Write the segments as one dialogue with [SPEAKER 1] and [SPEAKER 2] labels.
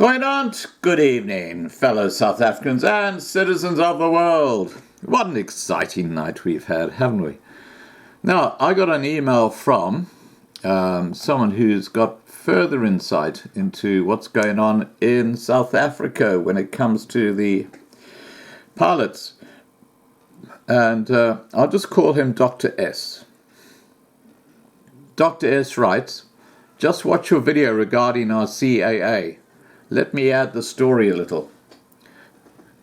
[SPEAKER 1] Goedenavond, good evening, fellow South Africans and citizens of the world. What an exciting night we've had, haven't we? Now, I got an email from someone who's got further insight into what's going on in South Africa when it comes to the pilots. And I'll just call him Dr. S. Dr. S writes, "Just watch your video regarding our CAA. Let me add the story a little.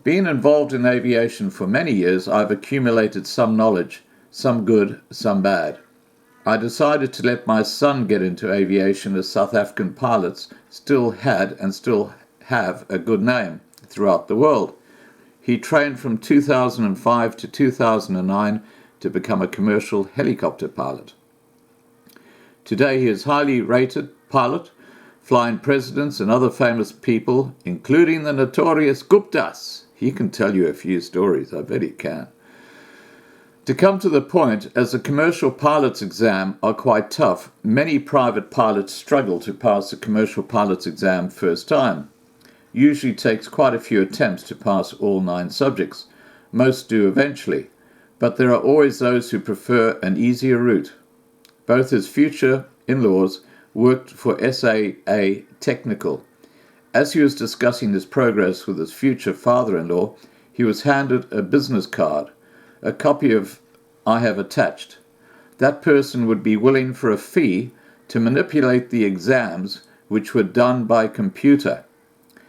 [SPEAKER 1] Being involved in aviation for many years, I've accumulated some knowledge, some good, some bad. I decided to let my son get into aviation as South African pilots still had and still have a good name throughout the world. He trained from 2005 to 2009 to become a commercial helicopter pilot. Today he is a highly rated pilot, flying presidents and other famous people, including the notorious Guptas. He can tell you a few stories, I bet he can. To come to the point, as the commercial pilot's exam are quite tough, many private pilots struggle to pass the commercial pilot's exam first time. Usually takes quite a few attempts to pass all 9 subjects. Most do eventually, but there are always those who prefer an easier route. Both his future in-laws worked for SAA Technical. As he was discussing his progress with his future father-in-law, he was handed a business card, a copy of I have attached. That person would be willing for a fee to manipulate the exams, which were done by computer.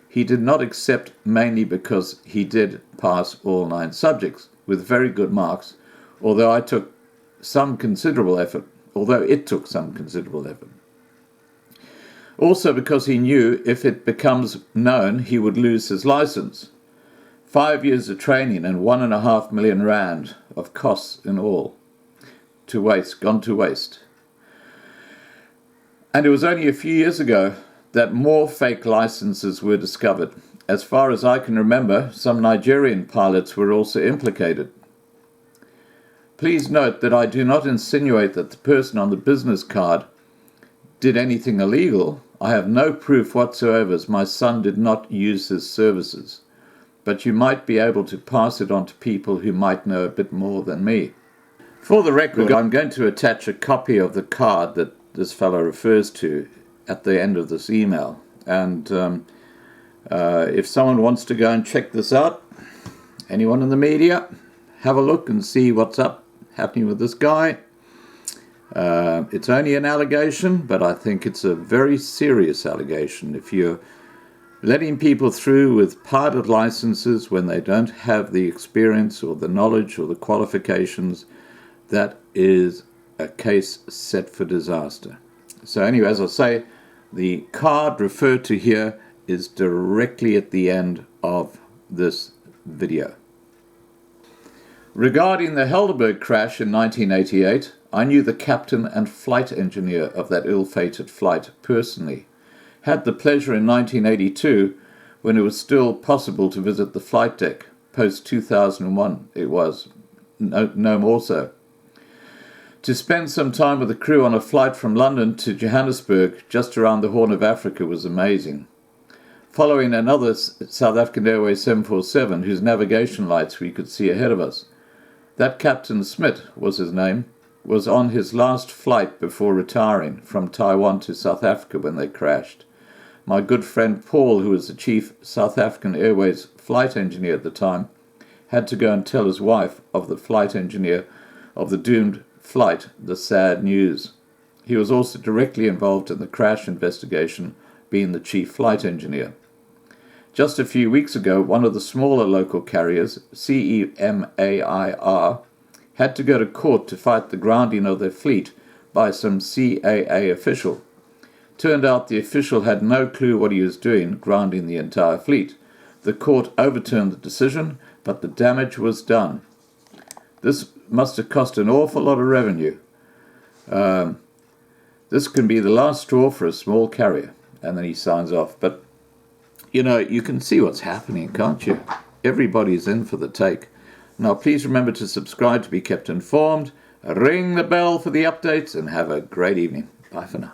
[SPEAKER 1] He did not accept mainly because he did pass all 9 subjects with very good marks, although it took some considerable effort. Also because he knew if it becomes known he would lose his license. 5 years of training and 1.5 million rand of costs in all gone to waste. And it was only a few years ago that more fake licenses were discovered. As far as I can remember, some Nigerian pilots were also implicated. Please note that I do not insinuate that the person on the business card did anything illegal. I have no proof whatsoever as my son did not use his services. But you might be able to pass it on to people who might know a bit more than me. For the record, I'm going to attach a copy of the card that this fellow refers to at the end of this email. And if someone wants to go and check this out, anyone in the media, have a look and see what's happening with this guy. It's only an allegation, but I think it's a very serious allegation. If you're letting people through with pilot licenses when they don't have the experience or the knowledge or the qualifications, that is a case set for disaster. So anyway, as I say, the card referred to here is directly at the end of this video. Regarding the Helderberg crash in 1988, I knew the captain and flight engineer of that ill-fated flight personally. Had the pleasure in 1982, when it was still possible to visit the flight deck, post-2001 it was, no more so. To spend some time with the crew on a flight from London to Johannesburg, just around the Horn of Africa, was amazing. Following another South African Airways 747, whose navigation lights we could see ahead of us. That Captain Smith was his name, was on his last flight before retiring from Taiwan to South Africa when they crashed. My good friend Paul, who was the chief South African Airways flight engineer at the time, had to go and tell his wife of the flight engineer of the doomed flight the sad news. He was also directly involved in the crash investigation, being the chief flight engineer. Just a few weeks ago, one of the smaller local carriers, CEMAIR, had to go to court to fight the grounding of their fleet by some CAA official. Turned out the official had no clue what he was doing, grounding the entire fleet. The court overturned the decision, but the damage was done. This must have cost an awful lot of revenue. This can be the last straw for a small carrier. And then he signs off. But, you know, you can see what's happening, can't you? Everybody's in for the take. Now, please remember to subscribe to be kept informed. Ring the bell for the updates and have a great evening. Bye for now.